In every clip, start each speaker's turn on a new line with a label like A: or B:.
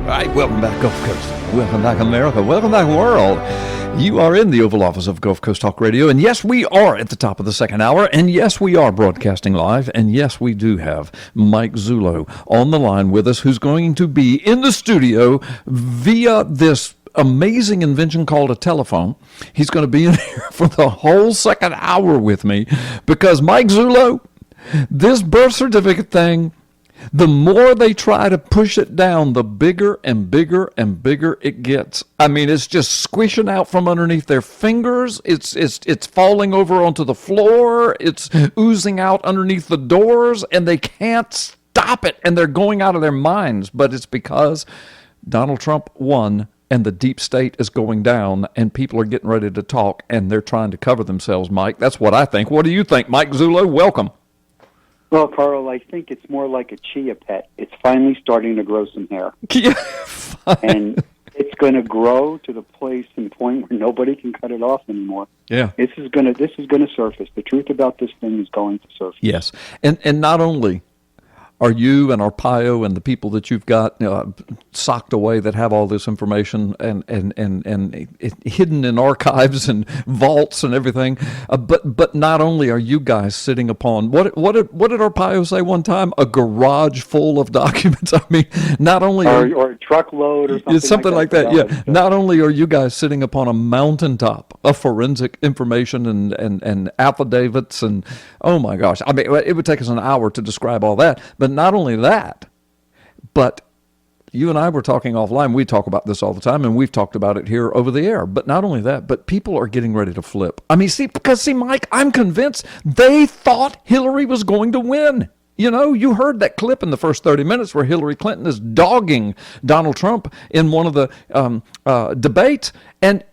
A: right, welcome back, Gulf Coast. Welcome back, America. Welcome back, world. You are in the Oval Office of Gulf Coast Talk Radio, and yes, we are at the top of the second hour, and yes, we are broadcasting live, and yes, we do have Mike Zullo on the line with us, who's going to be in the studio via this amazing invention called a telephone. He's going to be in here for the whole second hour with me, because Mike Zullo, this birth certificate thing, the more they try to push it down, the bigger and bigger and bigger it gets. I mean, it's just squishing out from underneath their fingers. It's falling over onto the floor. It's oozing out underneath the doors, and they can't stop it, and they're going out of their minds. But it's because Donald Trump won, and the deep state is going down, and people are getting ready to talk, and they're trying to cover themselves, Mike. That's what I think. What do you think, Mike Zullo? Welcome.
B: Well, Carl, I think it's more like a chia pet. It's finally starting to grow some hair.
A: Yeah,
B: and it's going to grow to the place and point where nobody can cut it off anymore.
A: Yeah.
B: This is going to surface. The truth about this thing is going to surface.
A: Yes. And not only are you and Arpaio and the people that you've got socked away that have all this information and hidden in archives and vaults and everything, but not only are you guys sitting upon what did Arpaio say one time? A garage full of documents. I mean, not only
B: or a truckload or something
A: like that. Yeah. Not only are you guys sitting upon a mountaintop of forensic information and affidavits and oh my gosh, I mean, it would take us an hour to describe all that. But not only that, but you and I were talking offline. We talk about this all the time, and we've talked about it here over the air. But not only that, but people are getting ready to flip. I mean, see, Mike, I'm convinced they thought Hillary was going to win. You know, you heard that clip in the first 30 minutes where Hillary Clinton is dogging Donald Trump in one of the debates, and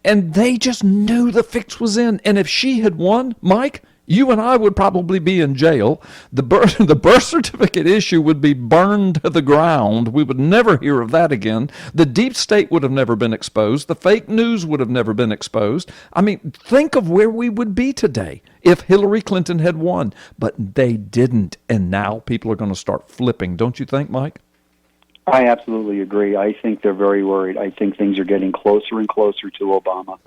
A: they just knew the fix was in. And if she had won, Mike, you and I would probably be in jail. The birth certificate issue would be burned to the ground. We would never hear of that again. The deep state would have never been exposed. The fake news would have never been exposed. I mean, think of where we would be today if Hillary Clinton had won. But they didn't, and now people are going to start flipping. Don't you think, Mike?
B: I absolutely agree. I think they're very worried. I think things are getting closer and closer to Obama.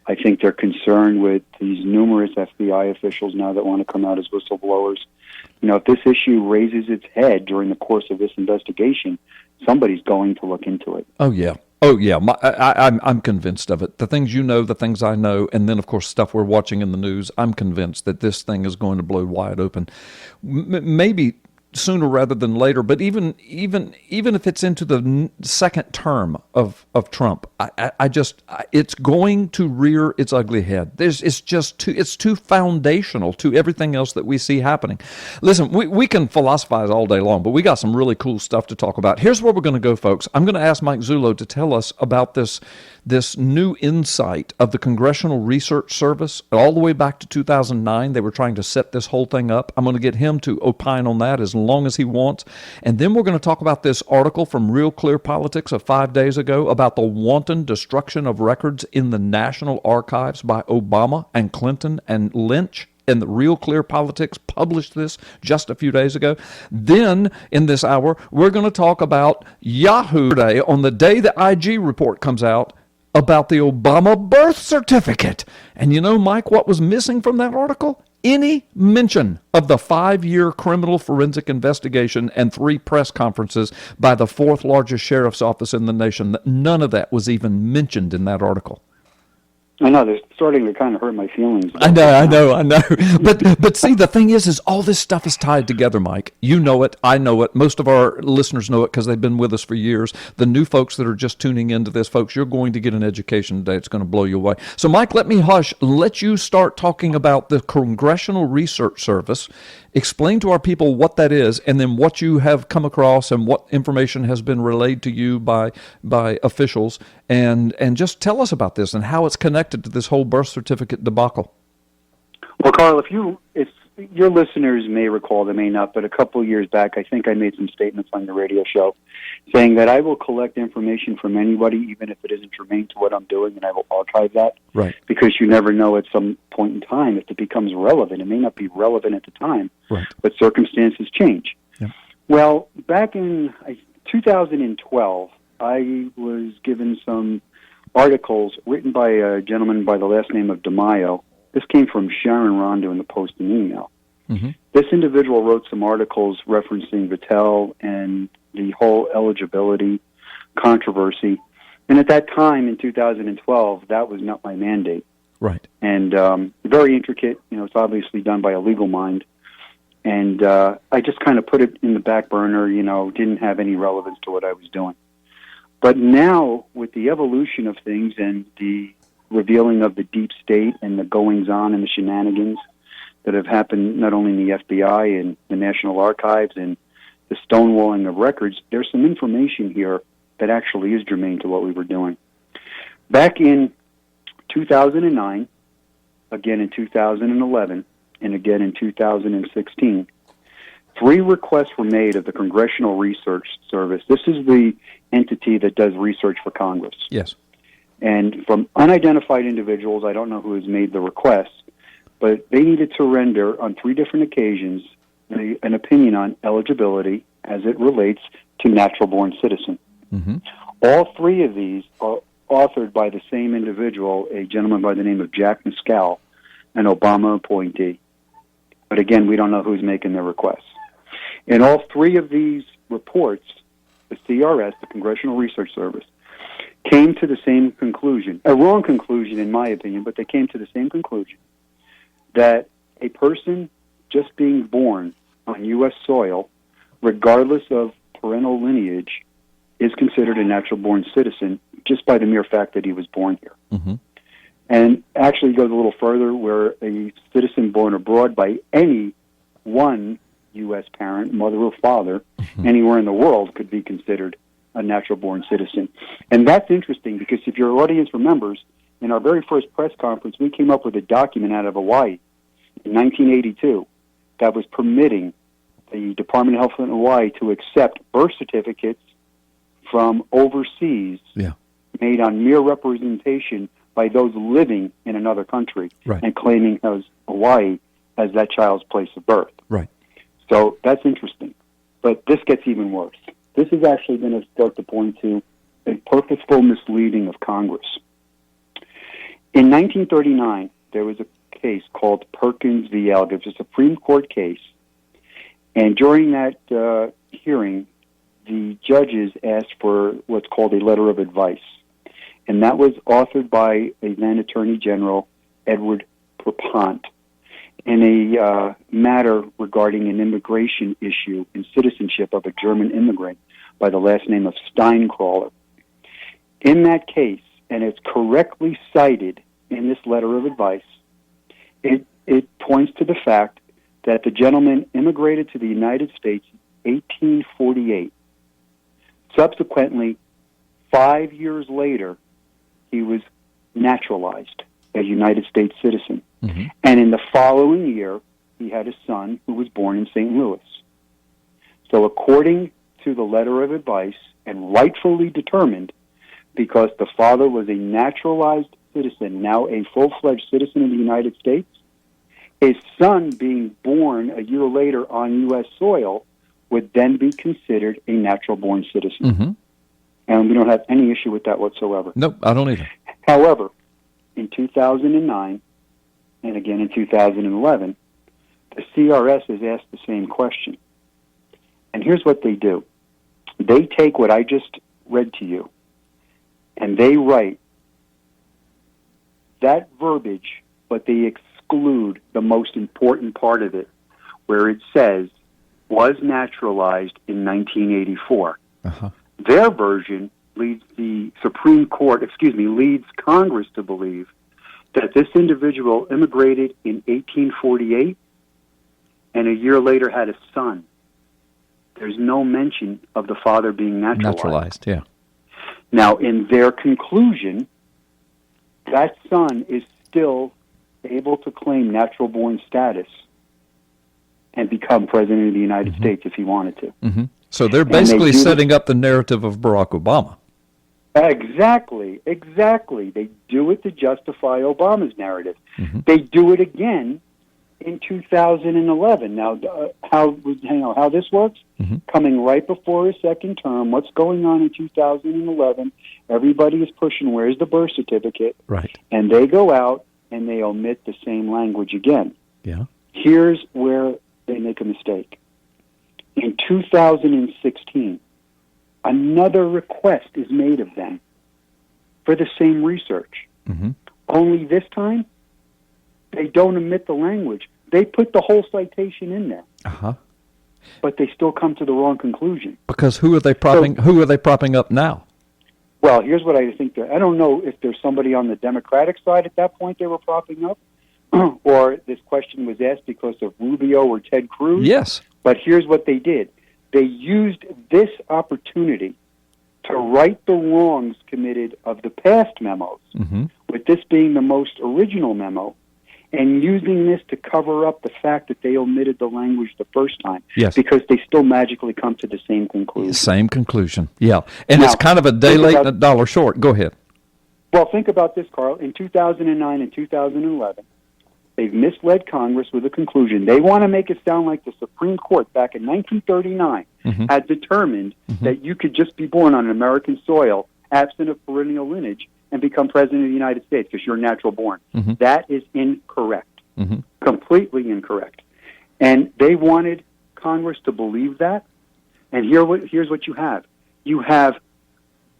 B: I think they're concerned with these numerous FBI officials now that want to come out as whistleblowers. You know, if this issue raises its head during the course of this investigation, somebody's going to look into it.
A: Oh, yeah. Oh, yeah. I'm convinced of it. The things you know, the things I know, and then, of course, stuff we're watching in the news, I'm convinced that this thing is going to blow wide open. Maybe sooner rather than later, but even if it's into the second term of Trump, it's going to rear its ugly head. It's too foundational to everything else that we see happening. Listen, we can philosophize all day long, but we got some really cool stuff to talk about. Here's where we're going to go, folks. I'm going to ask Mike Zullo to tell us about this new insight of the Congressional Research Service. All the way back to 2009, they were trying to set this whole thing up. I'm going to get him to opine on that as long as he wants. And then we're going to talk about this article from Real Clear Politics of 5 days ago about the wanton destruction of records in the National Archives by Obama and Clinton and Lynch. And the Real Clear Politics published this just a few days ago. Then, in this hour, we're going to talk about Yahoo Day on the day the IG report comes out about the Obama birth certificate. And you know, Mike, what was missing from that article? Any mention of the 5-year criminal forensic investigation and 3 press conferences by the 4th largest sheriff's office in the nation. None of that was even mentioned in that article.
B: I know, they're starting to kind of hurt my feelings.
A: I know. But see, the thing is all this stuff is tied together, Mike. You know it. I know it. Most of our listeners know it because they've been with us for years. The new folks that are just tuning into this, folks, you're going to get an education today. It's going to blow you away. So, Mike, let me let you start talking about the Congressional Research Service. Explain to our people what that is, and then what you have come across and what information has been relayed to you by officials, and just tell us about this and how it's connected to this whole birth certificate debacle.
B: Well, Carl, if your listeners may recall, they may not, but a couple of years back, I think I made some statements on the radio show saying that I will collect information from anybody, even if it isn't germane to what I'm doing, and I will archive that.
A: Right.
B: Because you never know at some point in time if it becomes relevant. It may not be relevant at the time,
A: right,
B: but circumstances change.
A: Yeah.
B: Well, back in 2012, I was given some articles written by a gentleman by the last name of DeMaio. This came from Sharon Rondo in the Post and Email.
A: Mm-hmm.
B: This individual wrote some articles referencing Vattel and the whole eligibility controversy. And at that time, in 2012, that was not my mandate.
A: Right.
B: And very intricate. It's obviously done by a legal mind. And I just kind of put it in the back burner, didn't have any relevance to what I was doing. But now, with the evolution of things and the revealing of the deep state and the goings-on and the shenanigans that have happened not only in the FBI and the National Archives and the stonewalling of records, there's some information here that actually is germane to what we were doing. Back in 2009, again in 2011, and again in 2016, 3 requests were made of the Congressional Research Service. This is the entity that does research for Congress.
A: Yes.
B: And from unidentified individuals, I don't know who has made the request, but they needed to render on 3 different occasions an opinion on eligibility as it relates to natural-born citizen.
A: Mm-hmm.
B: All 3 of these are authored by the same individual, a gentleman by the name of Jack Mescal, an Obama appointee. But again, we don't know who's making the requests. In all 3 of these reports, the CRS, the Congressional Research Service, came to the same conclusion, a wrong conclusion in my opinion, but they came to the same conclusion, that a person just being born on U.S. soil, regardless of parental lineage, is considered a natural-born citizen just by the mere fact that he was born here.
A: Mm-hmm.
B: And actually goes a little further, where a citizen born abroad by any one U.S. parent, mother or father, anywhere in the world could be considered a natural-born citizen. And that's interesting because if your audience remembers, in our very first press conference, we came up with a document out of Hawaii in 1982 that was permitting the Department of Health in Hawaii to accept birth certificates from overseas made on mere representation by those living in another country and claiming as Hawaii as that child's place of birth.
A: Right.
B: So that's interesting. But this gets even worse. This is actually going to start to point to a purposeful misleading of Congress. In 1939, there was a case called Perkins v. Alger. It was a Supreme Court case. And during that hearing, the judges asked for what's called a letter of advice. And that was authored by a then Attorney General, Edward Pierpont, in a matter regarding an immigration issue and citizenship of a German immigrant by the last name of Steinkrawler. In that case, and it's correctly cited in this letter of advice, it points to the fact that the gentleman immigrated to the United States in 1848. Subsequently, 5 years later, he was naturalized a United States citizen. Mm-hmm. And in the following year, he had a son who was born in St. Louis. So according to the letter of advice, and rightfully determined, because the father was a naturalized citizen, now a full-fledged citizen of the United States, his son being born a year later on U.S. soil would then be considered a natural-born citizen.
A: Mm-hmm.
B: And we don't have any issue with that whatsoever.
A: Nope, I don't either.
B: However, in 2009, and again in 2011, the CRS has asked the same question. And here's what they do. They take what I just read to you, and they write that verbiage, but they exclude the most important part of it, where it says, was naturalized in 1984. Uh-huh. Their version leads the leads Congress to believe that this individual immigrated in 1848 and a year later had a son. There's no mention of the father being naturalized.
A: Yeah.
B: Now, in their conclusion, that son is still able to claim natural-born status and become president of the United States if he wanted to.
A: Mm-hmm. So they're basically setting up the narrative of Barack Obama.
B: Exactly. They do it to justify Obama's narrative. Mm-hmm. They do it again in 2011. Now, how this works?
A: Mm-hmm.
B: Coming right before his second term, what's going on in 2011? Everybody is pushing, where's the birth certificate?
A: Right.
B: And they go out and they omit the same language again.
A: Yeah.
B: Here's where they make a mistake. In 2016, another request is made of them for the same research.
A: Mm-hmm.
B: Only this time, they don't omit the language. They put the whole citation in there.
A: Uh-huh.
B: But they still come to the wrong conclusion.
A: Because who are they propping up now?
B: Well, here's what I think. I don't know if there's somebody on the Democratic side at that point they were propping up, or this question was asked because of Rubio or Ted Cruz.
A: Yes.
B: But here's what they did. They used this opportunity to right the wrongs committed of the past memos,
A: Mm-hmm.
B: with this being the most original memo, and using this to cover up the fact that they omitted the language the first time.
A: Yes.
B: Because they still magically come to the same conclusion.
A: Same conclusion. Yeah. And
B: Now,
A: it's kind of a day late and a dollar short. Go ahead.
B: Well, think about this, Carl. In 2009 and 2011, they've misled Congress with a conclusion. They want to make it sound like the Supreme Court back in 1939
A: Mm-hmm.
B: had determined that you could just be born on American soil, absent of perennial lineage, and become president of the United States because you're natural born.
A: Mm-hmm.
B: That is incorrect.
A: Mm-hmm.
B: Completely incorrect. And they wanted Congress to believe that. And here's what you have. You have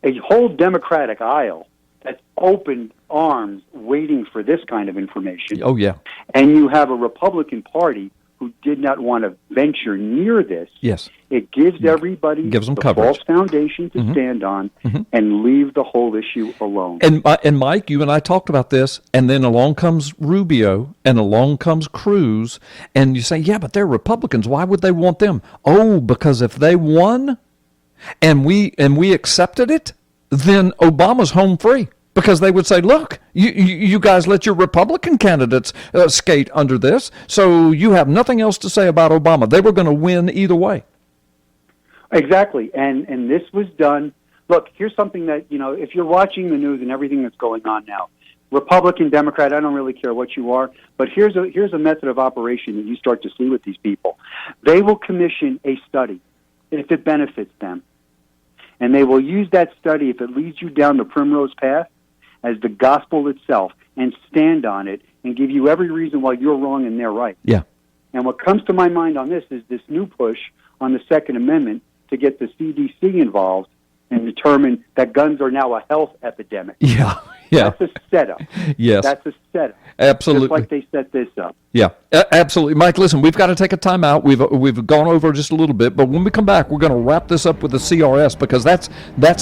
B: a whole Democratic aisle that's open arms waiting for this kind of information.
A: Oh, yeah.
B: And you have a Republican Party who did not want to venture near this.
A: Yes.
B: It gives everybody
A: Gives them
B: the
A: coverage.
B: false foundation to stand on and leave the whole issue alone.
A: And Mike, you and I talked about this, and then along comes Rubio, and along comes Cruz, and you say, yeah, but they're Republicans. Why would they want them? Oh, because if they won and we accepted it, then Obama's home free. Because they would say, look, you guys let your Republican candidates skate under this, so you have nothing else to say about Obama. They were going to win either way.
B: Exactly. And this was done. Look, here's something that, if you're watching the news and everything that's going on now, Republican, Democrat, I don't really care what you are, but here's a method of operation that you start to see with these people. They will commission a study if it benefits them. And they will use that study, if it leads you down the primrose path, as the gospel itself, and stand on it and give you every reason why you're wrong and they're right.
A: Yeah.
B: And what comes to my mind on this is this new push on the Second Amendment to get the CDC involved and determine that guns are now a health epidemic.
A: Yeah. Yeah.
B: That's a setup.
A: Yes.
B: That's a setup.
A: Absolutely.
B: Just like they set this up.
A: Yeah, absolutely. Mike, listen, we've got to take a time out. We've gone over just a little bit, but when we come back, we're going to wrap this up with the CRS because that's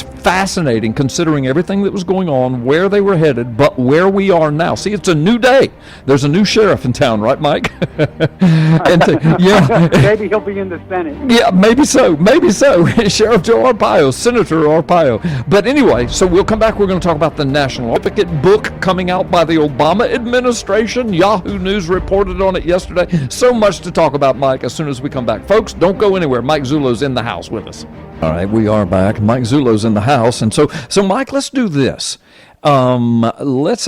A: fascinating considering everything that was going on, where they were headed, but where we are now. See, it's a new day. There's a new sheriff in town, right, Mike? Yeah.
B: Maybe he'll be in the Senate.
A: Yeah, maybe so. Maybe so. Sheriff Joe Arpaio, Senator Arpaio. But anyway, so we'll come back. We're going to talk about the National Advocate book coming out by the Obama administration. Yahoo News reported on it yesterday. So much to talk about, Mike, as soon as we come back. Folks, don't go anywhere. Mike Zullo's in the house with us. All right, we are back. Mike Zullo's in the house. And so Mike, let's do this. Let's...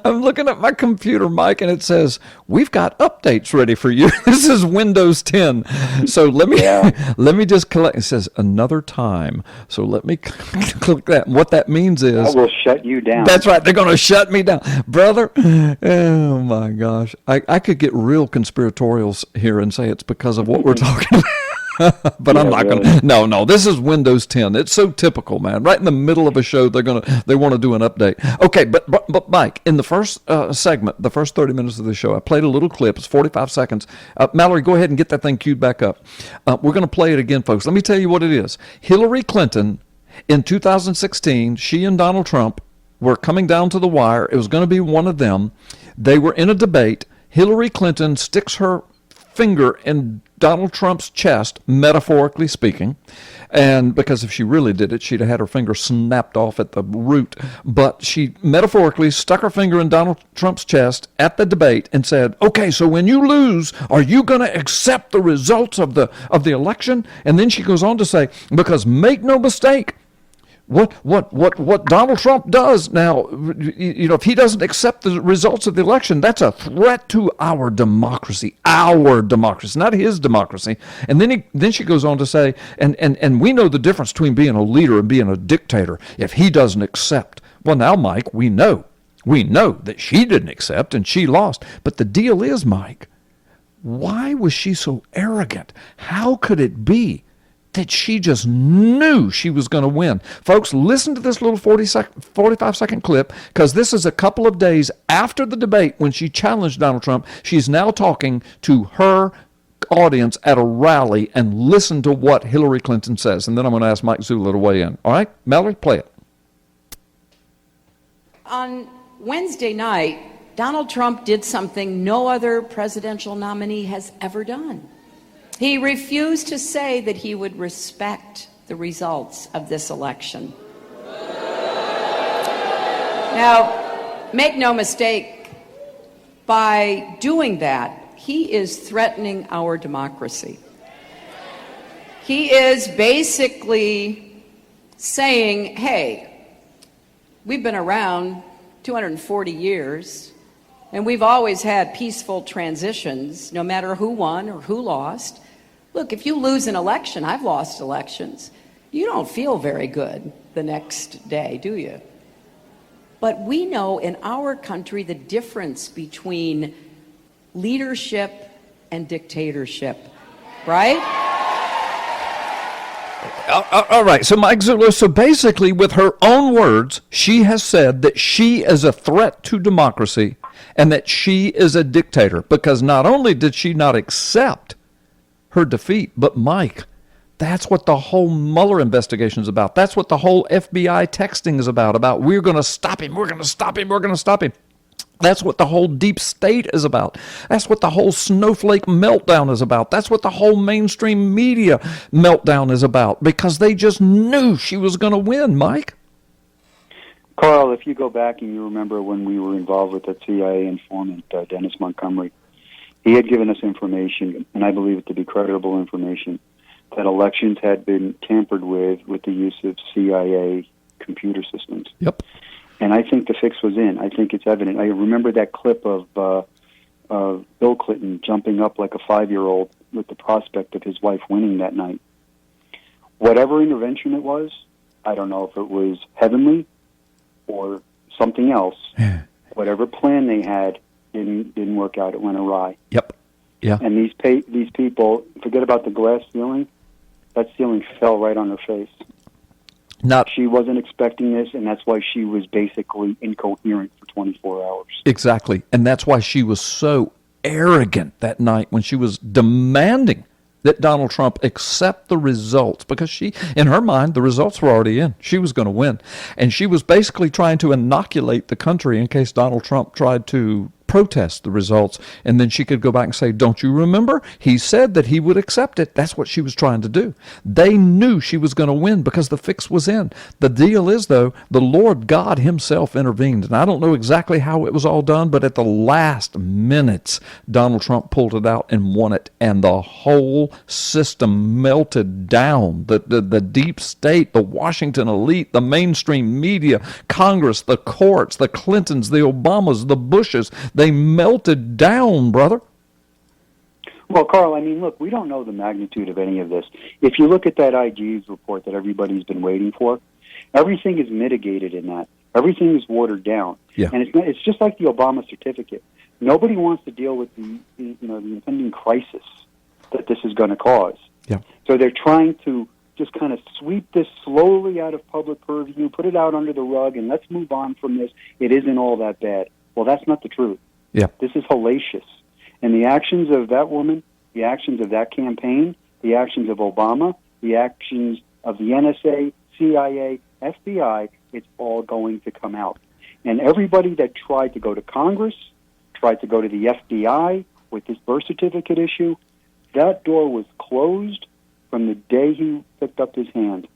A: I'm looking at my computer, Mike, and it says, we've got updates ready for you. This is Windows 10. So let me just collect. It says another time. So let me click that. What that means is...
B: I will shut you down.
A: That's right. They're going to shut me down. Brother, oh my gosh. I could get real conspiratorials here and say it's because of what we're talking about. But I'm not going to. No. This is Windows 10. It's so typical, man. Right in the middle of a show, they want to do an update. Okay, but Mike, in the first segment, the first 30 minutes of the show, I played a little clip. It's 45 seconds. Mallory, go ahead and get that thing queued back up. We're going to play it again, folks. Let me tell you what it is. Hillary Clinton, in 2016, she and Donald Trump were coming down to the wire. It was going to be one of them. They were in a debate. Hillary Clinton sticks her finger in Donald Trump's chest, metaphorically speaking, and because if she really did it, she'd have had her finger snapped off at the root. But she metaphorically stuck her finger in Donald Trump's chest at the debate and said, okay, so when you lose, are you going to accept the results of the election? And then she goes on to say, because make no mistake, What Donald Trump does now, if he doesn't accept the results of the election, that's a threat to our democracy, not his democracy. And then she goes on to say, and we know the difference between being a leader and being a dictator. If he doesn't accept, well, now, Mike, we know that she didn't accept and she lost. But the deal is, Mike, why was she so arrogant? How could it be that she just knew she was going to win? Folks, listen to this little 45-second clip, because this is a couple of days after the debate when she challenged Donald Trump. She's now talking to her audience at a rally, and listen to what Hillary Clinton says. And then I'm going to ask Mike Zullo to weigh in. All right, Mallory, play it.
C: On Wednesday night, Donald Trump did something no other presidential nominee has ever done. He refused to say that he would respect the results of this election. Now, make no mistake, by doing that, he is threatening our democracy. He is basically saying, hey, we've been around 240 years, and we've always had peaceful transitions, no matter who won or who lost. Look, if you lose an election, I've lost elections, you don't feel very good the next day, do you? But we know in our country the difference between leadership and dictatorship, right?
A: All right, so Mike Zullo, so basically with her own words, she has said that she is a threat to democracy and that she is a dictator, because not only did she not accept her defeat, but Mike, that's what the whole Mueller investigation is about. That's what the whole FBI texting is about we're going to stop him, we're going to stop him, we're going to stop him. That's what the whole deep state is about. That's what the whole snowflake meltdown is about. That's what the whole mainstream media meltdown is about, because they just knew she was going to win, Mike.
B: Carl, if you go back and you remember when we were involved with the CIA informant, Dennis Montgomery, he had given us information, and I believe it to be credible information, that elections had been tampered with the use of CIA computer systems.
A: Yep.
B: And I think the fix was in. I think it's evident. I remember that clip of Bill Clinton jumping up like a 5-year-old with the prospect of his wife winning that night. Whatever intervention it was, I don't know if it was heavenly or something else. Whatever plan they had didn't work out. It went awry.
A: Yep. Yeah.
B: And these people, forget about the glass ceiling. That ceiling fell right on her face. She wasn't expecting this, and that's why she was basically incoherent for 24 hours.
A: Exactly. And that's why she was so arrogant that night when she was demanding that Donald Trump accept the results, because she, in her mind, the results were already in. She was going to win. And she was basically trying to inoculate the country in case Donald Trump tried to protest the results, and then she could go back and say, don't you remember? He said that he would accept it. That's what she was trying to do. They knew she was going to win because the fix was in. The deal is, though, the Lord God himself intervened, and I don't know exactly how it was all done, but at the last minutes, Donald Trump pulled it out and won it, and the whole system melted down. The deep state, the Washington elite, the mainstream media, Congress, the courts, the Clintons, the Obamas, the Bushes, they melted down, brother.
B: Well, Carl, I mean, look, we don't know the magnitude of any of this. If you look at that IG's report that everybody's been waiting for, everything is mitigated in that. Everything is watered down.
A: Yeah.
B: And it's just like the Obama certificate. Nobody wants to deal with the impending crisis that this is going to cause.
A: Yeah.
B: So they're trying to just kind of sweep this slowly out of public purview, put it out under the rug, and let's move on from this. It isn't all that bad. Well, that's not the truth.
A: Yeah.
B: This is hellacious. And the actions of that woman, the actions of that campaign, the actions of Obama, the actions of the NSA, CIA, FBI, it's all going to come out. And everybody that tried to go to Congress, tried to go to the FBI with this birth certificate issue, that door was closed from the day he picked up his hand.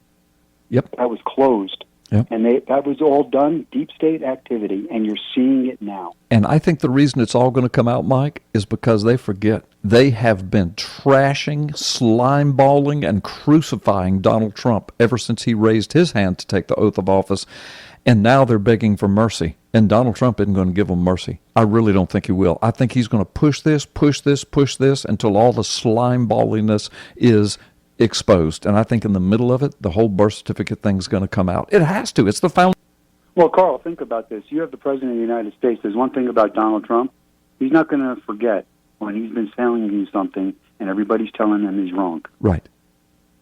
A: Yep.
B: That was closed.
A: Yep.
B: And that was all done, deep state activity, and you're seeing it now.
A: And I think the reason it's all going to come out, Mike, is because they forget. They have been trashing, slime-balling, and crucifying Donald Trump ever since he raised his hand to take the oath of office. And now they're begging for mercy. And Donald Trump isn't going to give them mercy. I really don't think he will. I think he's going to push this until all the slime-balliness is exposed. And I think in the middle of it, the whole birth certificate thing's going to come out. It has to. It's the foundation.
B: Well, Carl, think about this. You have the President of the United States. There's one thing about Donald Trump. He's not going to forget when he's been telling you something and everybody's telling him he's wrong.
A: Right.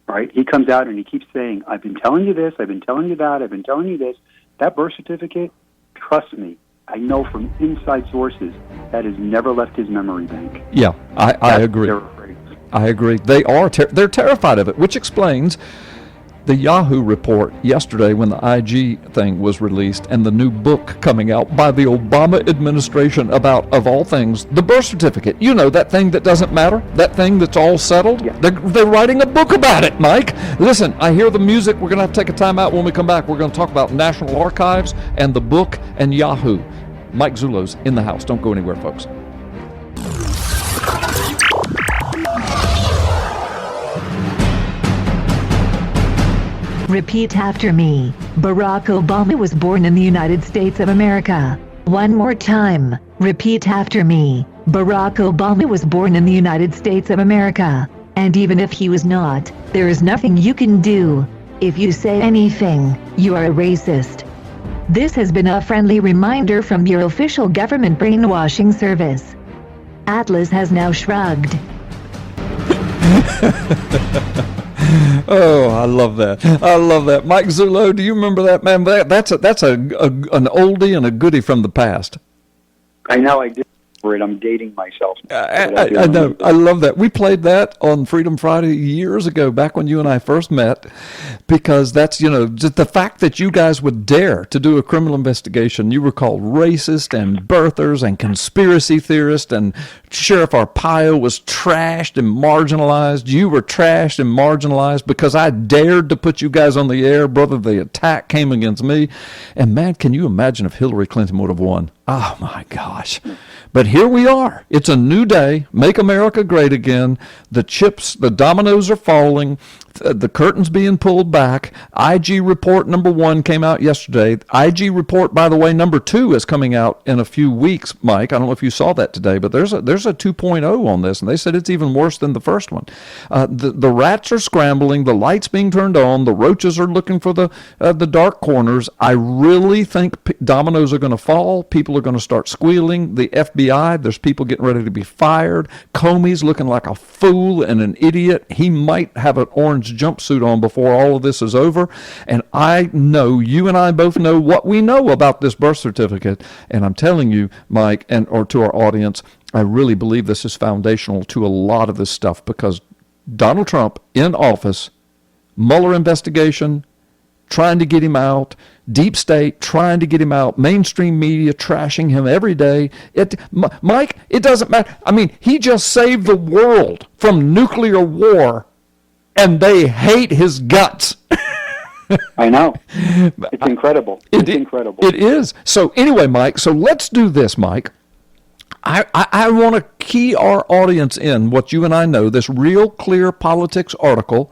B: Right? He comes out and he keeps saying, I've been telling you this, I've been telling you that, I've been telling you this. That birth certificate, trust me, I know from inside sources that has never left his memory bank.
A: Yeah, I agree. I agree. They're terrified of it, which explains the Yahoo report yesterday when the IG thing was released and the new book coming out by the Obama administration about, of all things, the birth certificate. You know, that thing that doesn't matter, that thing that's all settled.
B: Yeah.
A: They're writing a book about it, Mike. Listen, I hear the music. We're going to have to take a time out. When we come back, we're going to talk about National Archives and the book and Yahoo. Mike Zullo's in the house. Don't go anywhere, folks.
D: Repeat after me. Barack Obama was born in the United States of America. One more time. Repeat after me. Barack Obama was born in the United States of America. And even if he was not, there is nothing you can do. If you say anything, you are a racist. This has been a friendly reminder from your official government brainwashing service. Atlas has now shrugged.
A: Oh, I love that. I love that. Mike Zullo, do you remember that, man? That's an oldie and a goodie from the past.
B: I know I did for it. I'm dating myself.
A: I know. I love that. We played that on Freedom Friday years ago, back when you and I first met, because that's, you know, just the fact that you guys would dare to do a criminal investigation. You were called racist and birthers and conspiracy theorists, and Sheriff Arpaio was trashed and marginalized. You were trashed and marginalized because I dared to put you guys on the air. Brother, the attack came against me. And man, can you imagine if Hillary Clinton would have won? Oh my gosh. But here we are. It's a new day. Make America great again. The chips, the dominoes are falling. The curtain's being pulled back. IG report number 1 came out yesterday. IG report, by the way, number 2 is coming out in a few weeks, Mike. I don't know if you saw that today, but there's a 2.0 on this, and they said it's even worse than the first one. The rats are scrambling. The lights being turned on. The roaches are looking for the dark corners. I really think dominoes are going to fall. People are going to start squealing. The FBI, there's people getting ready to be fired. Comey's looking like a fool and an idiot. He might have an orange jumpsuit on before all of this is over. And I know, you and I both know what we know about this birth certificate. And I'm telling you, Mike, or to our audience, I really believe this is foundational to a lot of this stuff, because Donald Trump in office, Mueller investigation, trying to get him out, deep state trying to get him out, mainstream media trashing him every day. Mike, it doesn't matter. I mean, he just saved the world from nuclear war, and they hate his guts.
B: I know. It's incredible. It's incredible.
A: It is. So anyway, Mike, so let's do this, Mike. I want to key our audience in what you and I know, this Real Clear Politics article.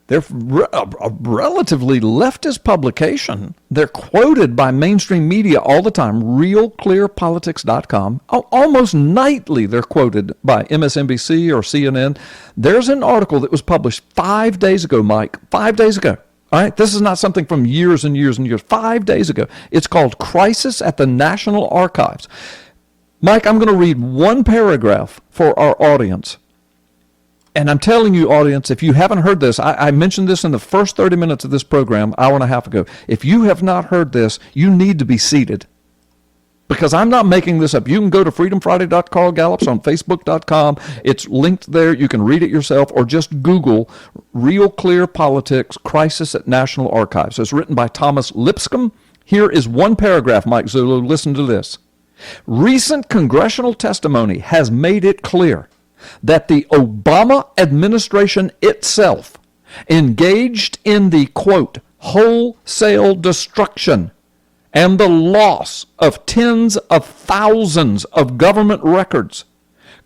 A: They're a relatively leftist publication. They're quoted by mainstream media all the time, realclearpolitics.com. Almost nightly they're quoted by MSNBC or CNN. There's an article that was published 5 days ago, Mike, 5 days ago. All right, this is not something from years and years and years. 5 days ago. It's called Crisis at the National Archives. Mike, I'm going to read one paragraph for our audience. And I'm telling you, audience, if you haven't heard this, I mentioned this in the first 30 minutes of this program, hour and a half ago. If you have not heard this, you need to be seated. Because I'm not making this up. You can go to freedomfriday.com, Gallups on facebook.com. It's linked there. You can read it yourself, or just Google Real Clear Politics Crisis at National Archives. It's written by Thomas Lipscomb. Here is one paragraph, Mike Zullo. Listen to this. Recent congressional testimony has made it clear that the Obama administration itself engaged in the, quote, wholesale destruction and the loss of tens of thousands of government records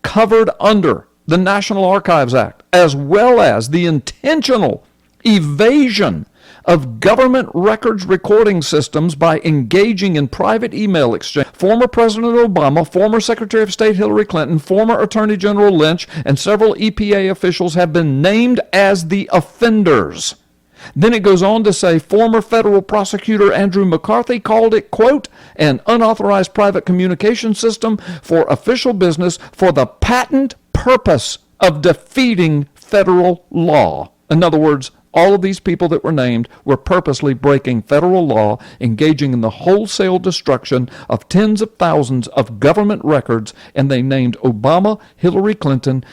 A: covered under the National Archives Act, as well as the intentional evasion of government records recording systems by engaging in private email exchange. Former President Obama, former Secretary of State Hillary Clinton, former Attorney General Lynch, and several EPA officials have been named as the offenders. Then it goes on to say former federal prosecutor Andrew McCarthy called it, quote, an unauthorized private communication system for official business for the patent purpose of defeating federal law. In other words, all of these people that were named were purposely breaking federal law, engaging in the wholesale destruction of tens of thousands of government records, and they named Obama, Hillary Clinton,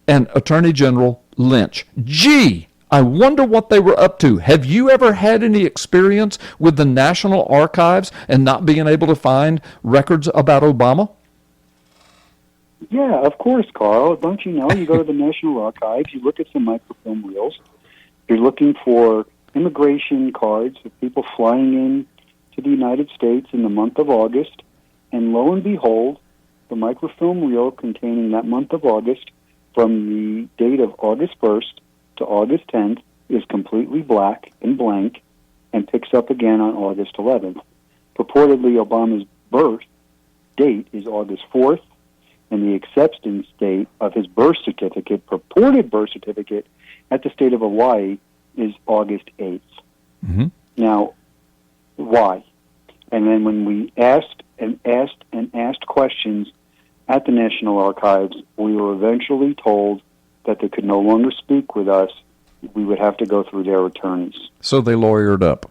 A: and Attorney General Lynch. Gee, I wonder what they were up to. Have you ever had any experience with the National Archives and not being able to find records about Obama?
B: Yeah, of course, Carl. Don't you know? You go to the National Archives, you look at some microfilm reels. You're looking for immigration cards of people flying in to the United States in the month of August, and lo and behold, the microfilm reel containing that month of August from the date of August 1st to August 10th is completely black and blank and picks up again on August 11th. Purportedly, Obama's birth date is August 4th, and the acceptance date of his birth certificate, purported birth certificate, at the state of Hawaii is August 8th.
A: Mm-hmm.
B: Now, why? And then when we asked questions at the National Archives, we were eventually told that they could no longer speak with us. We would have to go through their attorneys.
A: So they lawyered up.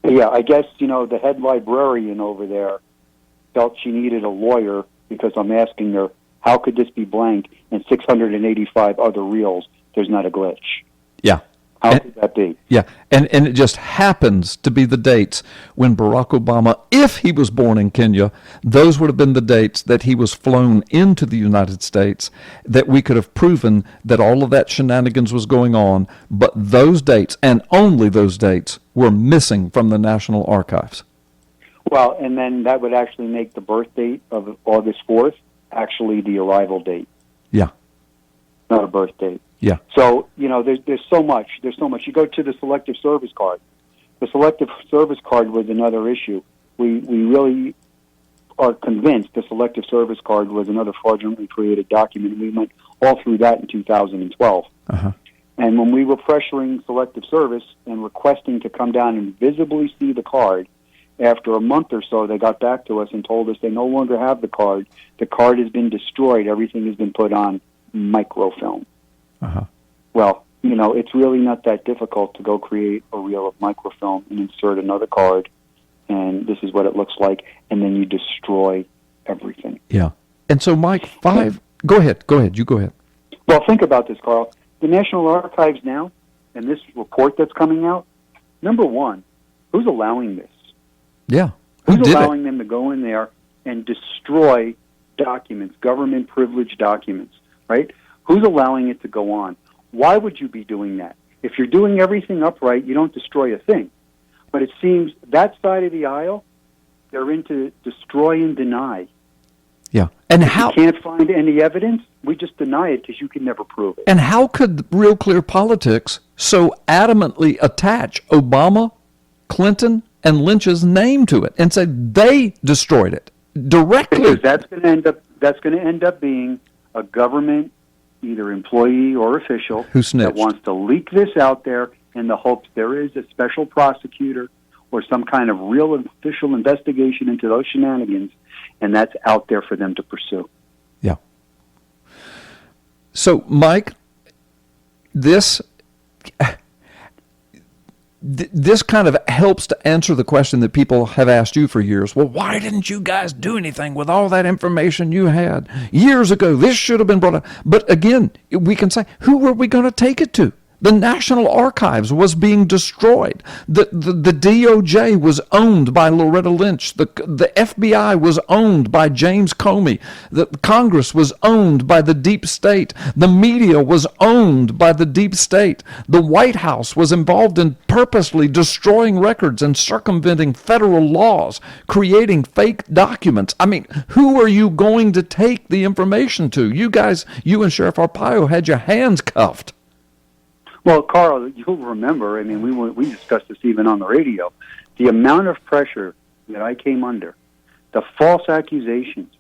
B: Yeah, I guess, the head librarian over there felt she needed a lawyer because I'm asking her, how could this be blank and 685 other reels? There's not a glitch.
A: Yeah.
B: How could that be?
A: Yeah, and it just happens to be the dates when Barack Obama, if he was born in Kenya, those would have been the dates that he was flown into the United States, that we could have proven that all of that shenanigans was going on, but those dates, and only those dates, were missing from the National Archives.
B: Well, and then that would actually make the birth date of August 4th actually the arrival date.
A: Yeah.
B: Not a birth date.
A: Yeah.
B: So, there's so much. There's so much. You go to the selective service card. The selective service card was another issue. We really are convinced the selective service card was another fraudulently created document. We went all through that in 2012.
A: Uh-huh.
B: And when we were pressuring selective service and requesting to come down and visibly see the card, after a month or so, they got back to us and told us they no longer have the card. The card has been destroyed. Everything has been put on microfilm.
A: Uh-huh.
B: Well, it's really not that difficult to go create a reel of microfilm and insert another card, and this is what it looks like, and then you destroy everything.
A: Yeah. And so, Mike, go ahead, you go ahead.
B: Well, think about this, Carl. The National Archives now, and this report that's coming out, number one, who's allowing this?
A: Yeah. Who
B: Who's
A: did
B: allowing them to go in there and destroy documents, government privileged documents, right? Who's allowing it to go on? Why would you be doing that? If you're doing everything upright, you don't destroy a thing. But it seems that side of the aisle, they're into destroy and deny.
A: Yeah. And
B: If you can't find any evidence, we just deny it because you can never prove it.
A: And how could Real Clear Politics so adamantly attach Obama, Clinton, and Lynch's name to it and say they destroyed it directly?
B: Because that's going to end up being a government, either employee or official,
A: who snitched,
B: that wants to leak this out there in the hopes there is a special prosecutor or some kind of real official investigation into those shenanigans, and that's out there for them to pursue.
A: Yeah. So, Mike, this kind of helps to answer the question that people have asked you for years. Well, why didn't you guys do anything with all that information you had years ago? This should have been brought up. But again, we can say, who were we going to take it to? The National Archives was being destroyed. The DOJ was owned by Loretta Lynch. The FBI was owned by James Comey. The Congress was owned by the deep state. The media was owned by the deep state. The White House was involved in purposely destroying records and circumventing federal laws, creating fake documents. I mean, who are you going to take the information to? You guys, you and Sheriff Arpaio had your hands cuffed.
B: Well, Carl, you'll remember, I mean, we discussed this even on the radio, the amount of pressure that I came under, the false accusations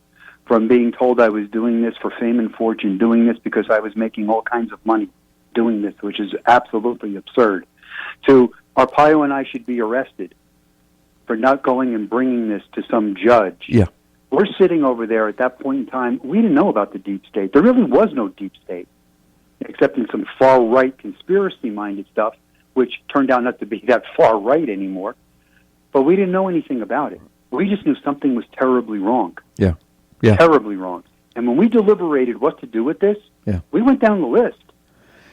B: from being told I was doing this for fame and fortune, doing this because I was making all kinds of money doing this, which is absolutely absurd, to Arpaio and I should be arrested for not going and bringing this to some judge.
A: Yeah.
B: We're sitting over there at that point in time. We didn't know about the deep state. There really was no deep state, except in some far-right conspiracy-minded stuff, which turned out not to be that far-right anymore. But we didn't know anything about it. We just knew something was terribly wrong.
A: Yeah. Yeah.
B: Terribly wrong. And when we deliberated what to do with this, we went down the list.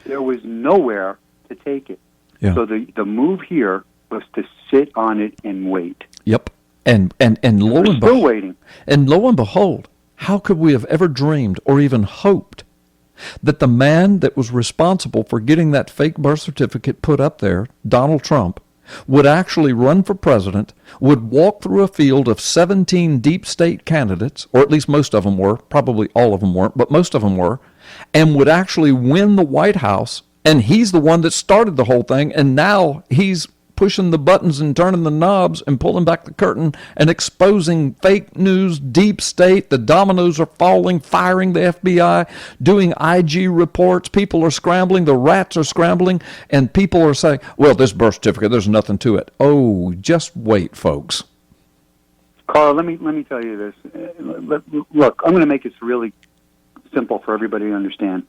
B: There was nowhere to take it.
A: Yeah.
B: So the move here was to sit on it and wait.
A: Yep. And lo and
B: still waiting.
A: And lo and behold, how could we have ever dreamed or even hoped that the man that was responsible for getting that fake birth certificate put up there, Donald Trump, would actually run for president, would walk through a field of 17 deep state candidates, or at least most of them were, probably all of them weren't, but most of them were, and would actually win the White House, and he's the one that started the whole thing, and now he's pushing the buttons and turning the knobs and pulling back the curtain and exposing fake news, deep state. The dominoes are falling, firing the FBI, doing IG reports. People are scrambling. The rats are scrambling. And people are saying, well, this birth certificate, there's nothing to it. Oh, just wait, folks.
B: Carl, let me tell you this. Look, I'm going to make this really simple for everybody to understand.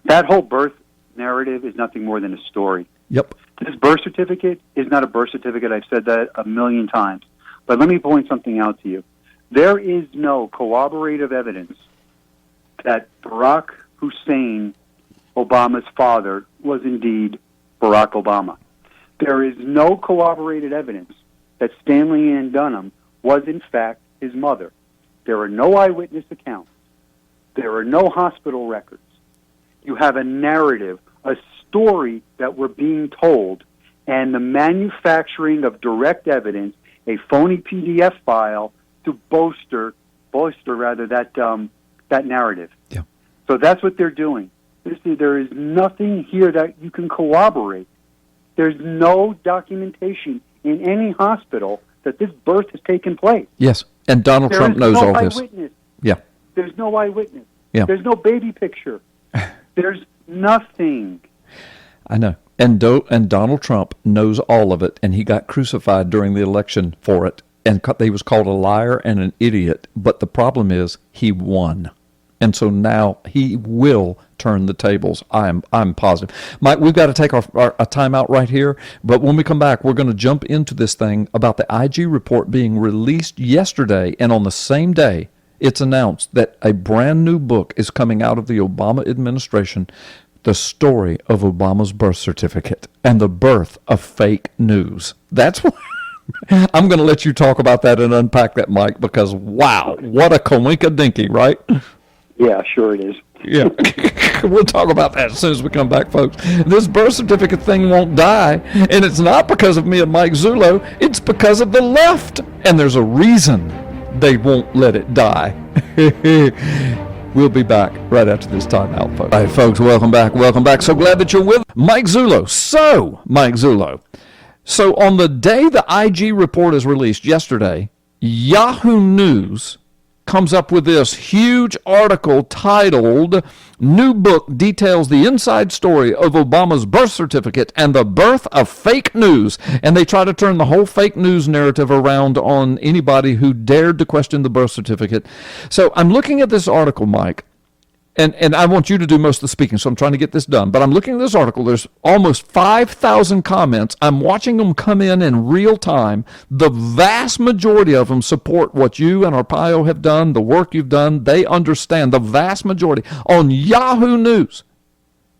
B: That whole birth narrative is nothing more than a story.
A: Yep.
B: This birth certificate is not a birth certificate. I've said that a million times. But let me point something out to you. There is no corroborative evidence that Barack Hussein Obama's father was indeed Barack Obama. There is no corroborated evidence that Stanley Ann Dunham was in fact his mother. There are no eyewitness accounts. There are no hospital records. You have a narrative, a story that we're being told, and the manufacturing of direct evidence, a phony PDF file to bolster that narrative.
A: Yeah.
B: So that's what they're doing. There is nothing here that you can corroborate. There's no documentation in any hospital that this birth has taken place.
A: Yes, and Donald Trump knows all this.
B: Eyewitness.
A: Yeah.
B: There's no eyewitness.
A: Yeah.
B: There's no baby picture. There's nothing.
A: I know. And Donald Trump knows all of it, and he got crucified during the election for it, and he was called a liar and an idiot. But the problem is he won. And so now he will turn the tables. I'm positive. Mike, we've got to take a time out right here. But when we come back, we're going to jump into this thing about the IG report being released yesterday. And on the same day, it's announced that a brand new book is coming out of the Obama administration, the story of Obama's birth certificate and the birth of fake news. That's what I'm going to let you talk about that and unpack that, Mike, because wow, what a coinka-dinky, right?
B: Yeah, sure it is.
A: Yeah. We'll talk about that as soon as we come back, folks. This birth certificate thing won't die, and it's not because of me and Mike Zullo. It's because of the left, and there's a reason they won't let it die. We'll be back right after this timeout, folks. All right, folks, welcome back. Welcome back. So glad that you're with Mike Zullo. Mike Zullo. So on the day the IG report is released yesterday, Yahoo News comes up with this huge article titled, "New Book Details the Inside Story of Obama's Birth Certificate and the Birth of Fake News." And they try to turn the whole fake news narrative around on anybody who dared to question the birth certificate. So I'm looking at this article, Mike, and I want you to do most of the speaking, so I'm trying to get this done. But I'm looking at this article. There's almost 5,000 comments. I'm watching them come in real time. The vast majority of them support what you and Arpaio have done, the work you've done. They understand the vast majority. On Yahoo News,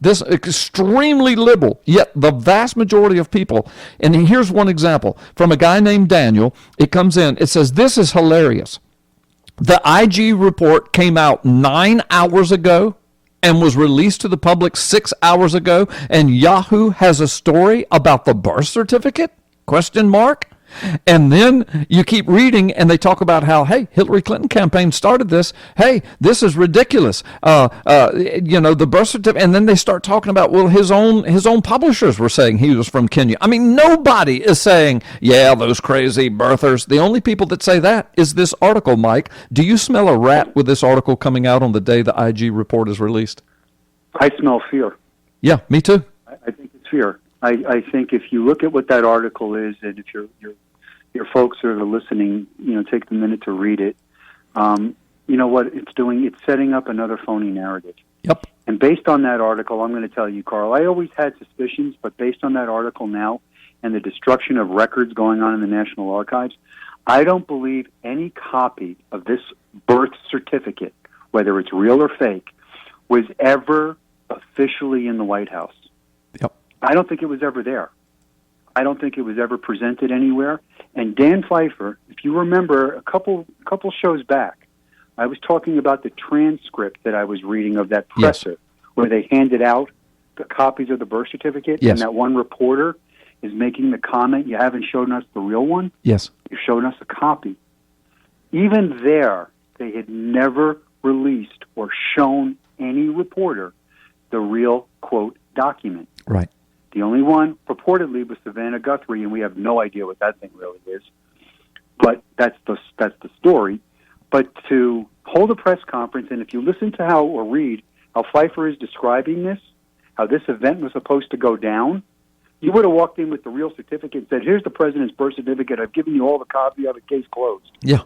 A: This extremely liberal, yet the vast majority of people, and here's one example from a guy named Daniel. It comes in, it says, this is hilarious. The IG report came out 9 hours ago and was released to the public 6 hours ago, and Yahoo has a story about the birth certificate? Question mark. And then you keep reading, and they talk about how, hey, Hillary Clinton campaign started this. Hey, this is ridiculous. The birth certificate. And then they start talking about, well, his own publishers were saying he was from Kenya. I mean, nobody is saying, yeah, those crazy birthers. The only people that say that is this article, Mike. Do you smell a rat with this article coming out on the day the IG report is released?
B: I smell fear.
A: Yeah, me too.
B: I think it's fear. I think if you look at what that article is, and if your folks that are listening, take the minute to read it, you know what it's doing? It's setting up another phony narrative.
A: Yep.
B: And based on that article, I'm going to tell you, Carl, I always had suspicions, but based on that article now and the destruction of records going on in the National Archives, I don't believe any copy of this birth certificate, whether it's real or fake, was ever officially in the White House.
A: Yep.
B: I don't think it was ever there. I don't think it was ever presented anywhere. And Dan Pfeiffer, if you remember a couple shows back, I was talking about the transcript that I was reading of that presser, where they handed out the copies of the birth certificate, and that one reporter is making the comment, you haven't shown us the real one?
A: Yes.
B: You've shown us a copy. Even there, they had never released or shown any reporter the real, quote, document.
A: Right.
B: The only one purportedly was Savannah Guthrie, and we have no idea what that thing really is. But that's the story. But to hold a press conference, and if you listen to or read how Pfeiffer is describing this, how this event was supposed to go down, you would have walked in with the real certificate and said, here's the president's birth certificate. I've given you all the copy of it, case closed.
A: Yeah.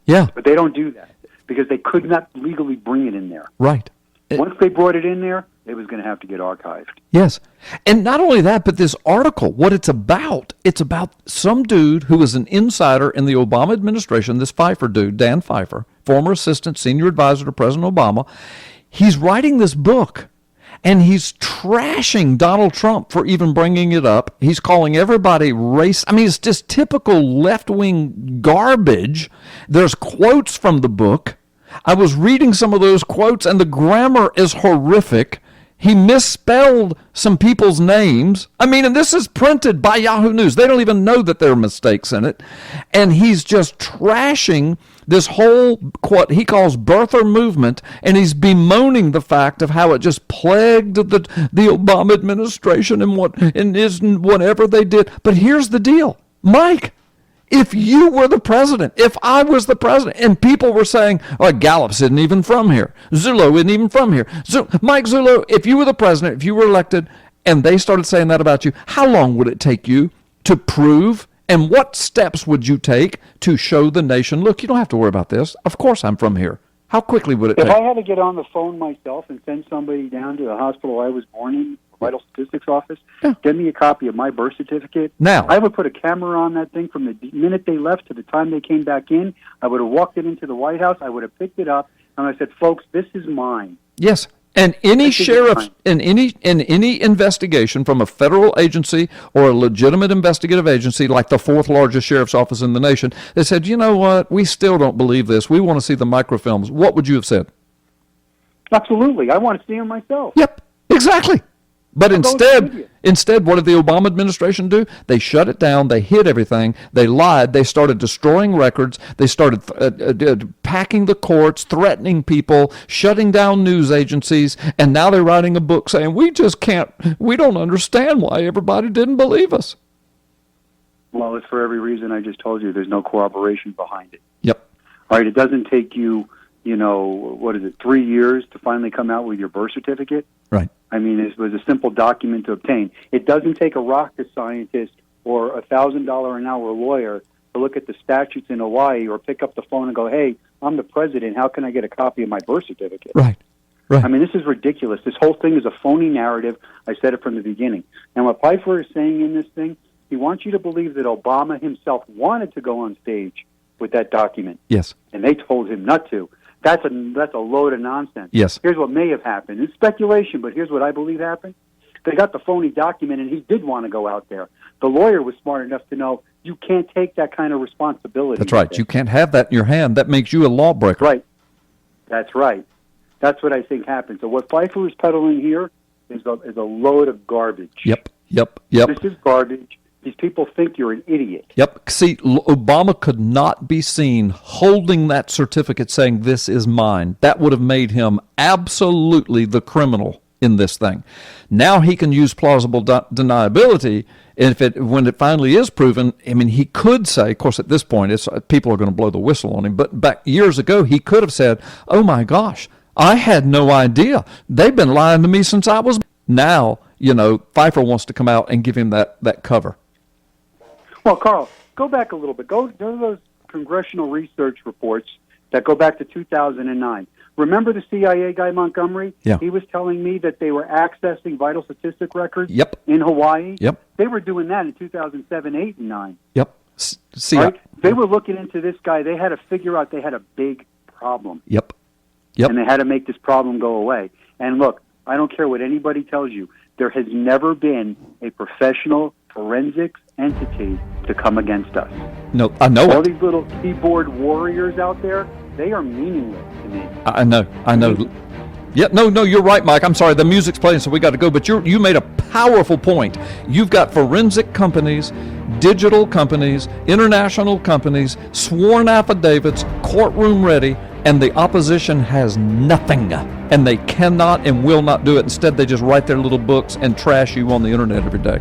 A: Yeah.
B: But they don't do that because they could not legally bring it in there.
A: Right.
B: Once they brought it in there, it was going to have to get archived.
A: Yes. And not only that, but this article, what it's about some dude who was an insider in the Obama administration, this Pfeiffer dude, Dan Pfeiffer, former assistant senior advisor to President Obama. He's writing this book, and he's trashing Donald Trump for even bringing it up. He's calling everybody race. I mean, it's just typical left-wing garbage. There's quotes from the book. I was reading some of those quotes, and the grammar is horrific. He misspelled some people's names. I mean, and this is printed by Yahoo News. They don't even know that there are mistakes in it. And he's just trashing this whole, what he calls birther movement, and he's bemoaning the fact of how it just plagued the Obama administration and whatever they did. But here's the deal, Mike. If you were the president, if I was the president, and people were saying, oh, Gallups isn't even from here, Zullo isn't even from here, Mike Zullo, if you were the president, if you were elected, and they started saying that about you, how long would it take you to prove, and what steps would you take to show the nation, look, you don't have to worry about this. Of course I'm from here. How quickly would it take?
B: If I had to get on the phone myself and send somebody down to the hospital I was born in, Vital Statistics Office, get me a copy of my birth certificate.
A: Now,
B: I would put a camera on that thing from the minute they left to the time they came back in. I would have walked it into the White House. I would have picked it up, and I said, folks, this is mine.
A: Yes. And any sheriff in any investigation from a federal agency or a legitimate investigative agency like the fourth largest sheriff's office in the nation, they said, you know what, we still don't believe this. We want to see the microfilms. What would you have said?
B: Absolutely. I want to see them myself.
A: Yep, exactly. But instead, what did the Obama administration do? They shut it down. They hid everything. They lied. They started destroying records. They started packing the courts, threatening people, shutting down news agencies, and now they're writing a book saying, we don't understand why everybody didn't believe us.
B: Well, it's for every reason I just told you. There's no corroboration behind it.
A: Yep.
B: All right, it doesn't take you, 3 years to finally come out with your birth certificate.
A: Right.
B: I mean, it was a simple document to obtain. It doesn't take a rocket scientist or a $1,000 an hour lawyer to look at the statutes in Hawaii or pick up the phone and go, hey, I'm the president. How can I get a copy of my birth certificate?
A: Right. Right.
B: I mean, this is ridiculous. This whole thing is a phony narrative. I said it from the beginning. And what Pfeiffer is saying in this thing, he wants you to believe that Obama himself wanted to go on stage with that document.
A: Yes.
B: And they told him not to. That's a load of nonsense.
A: Yes.
B: Here's what may have happened. It's speculation, but here's what I believe happened. They got the phony document, and he did want to go out there. The lawyer was smart enough to know you can't take that kind of responsibility.
A: That's right. You can't have that in your hand. That makes you a lawbreaker.
B: Right. That's right. That's what I think happened. So what Pfeiffer is peddling here is a load of garbage.
A: Yep.
B: This is garbage. These people think you're an idiot.
A: Yep. See, Obama could not be seen holding that certificate saying, this is mine. That would have made him absolutely the criminal in this thing. Now he can use plausible deniability. When it finally is proven, I mean, he could say, of course, at this point, people are going to blow the whistle on him, but back years ago, he could have said, oh my gosh, I had no idea. They've been lying to me since I was. Now, Pfeiffer wants to come out and give him that cover.
B: Well, Carl, go back a little bit. Go to those congressional research reports that go back to 2009. Remember the CIA guy, Montgomery?
A: Yeah.
B: He was telling me that they were accessing vital statistic records
A: Yep.
B: in Hawaii.
A: Yep.
B: They were doing that in 2007, 8, and 9.
A: Yep. See,
B: right? They were looking into this guy. They had to figure out they had a big problem.
A: Yep.
B: And they had to make this problem go away. And look, I don't care what anybody tells you. There has never been a professional forensics entity to come against us.
A: No, I know
B: All
A: it.
B: these little keyboard warriors out there, they are meaningless to me.
A: I know. Yeah, no, you're right, Mike. I'm sorry, the music's playing, so we got to go. But you made a powerful point. You've got forensic companies, digital companies, international companies, sworn affidavits, courtroom ready, and the opposition has nothing. And they cannot and will not do it. Instead, they just write their little books and trash you on the internet every day.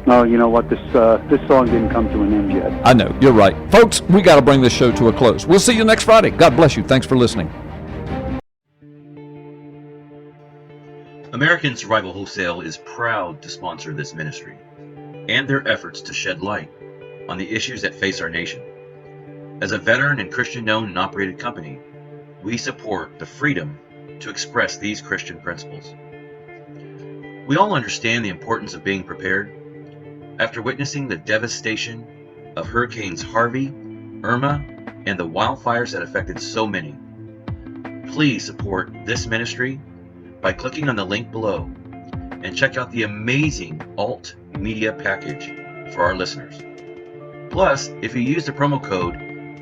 B: Oh, you know what? This song didn't come to an end yet.
A: I know, you're right. Folks, we got to bring this show to a close. We'll see you next Friday. God bless you. Thanks for listening.
E: American Survival Wholesale is proud to sponsor this ministry and their efforts to shed light on the issues that face our nation. As a veteran and Christian-owned and operated company, we support the freedom to express these Christian principles. We all understand the importance of being prepared. After witnessing the devastation of Hurricanes Harvey, Irma, and the wildfires that affected so many, please support this ministry by clicking on the link below and check out the amazing alt media package for our listeners. Plus, if you use the promo code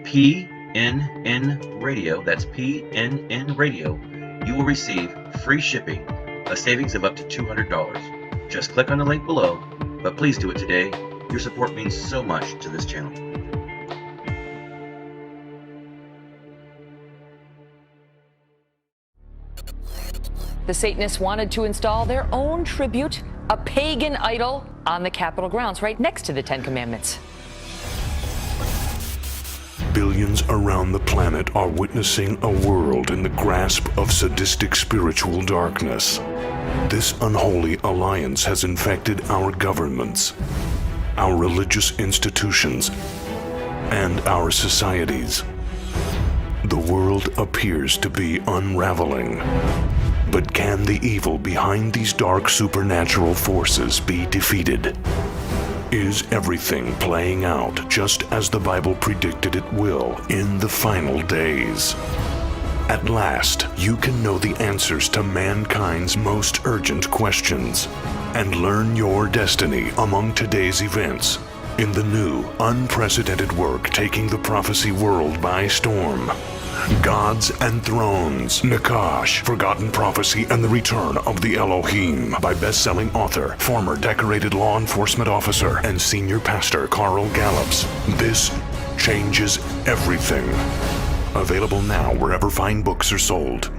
E: PNN Radio, that's PNN Radio, you will receive free shipping, a savings of up to $200. Just click on the link below, but please do it today. Your support means so much to this channel.
F: The Satanists wanted to install their own tribute, a pagan idol, on the Capitol grounds, right next to the Ten Commandments.
G: Billions around the planet are witnessing a world in the grasp of sadistic spiritual darkness. This unholy alliance has infected our governments, our religious institutions, and our societies. The world appears to be unraveling. But can the evil behind these dark supernatural forces be defeated? Is everything playing out just as the Bible predicted it will in the final days? At last, you can know the answers to mankind's most urgent questions and learn your destiny among today's events in the new, unprecedented work taking the prophecy world by storm. Gods and Thrones, Nakash, Forgotten Prophecy and the Return of the Elohim by best-selling author, former decorated law enforcement officer, and senior pastor Carl Gallups. This changes everything. Available now wherever fine books are sold.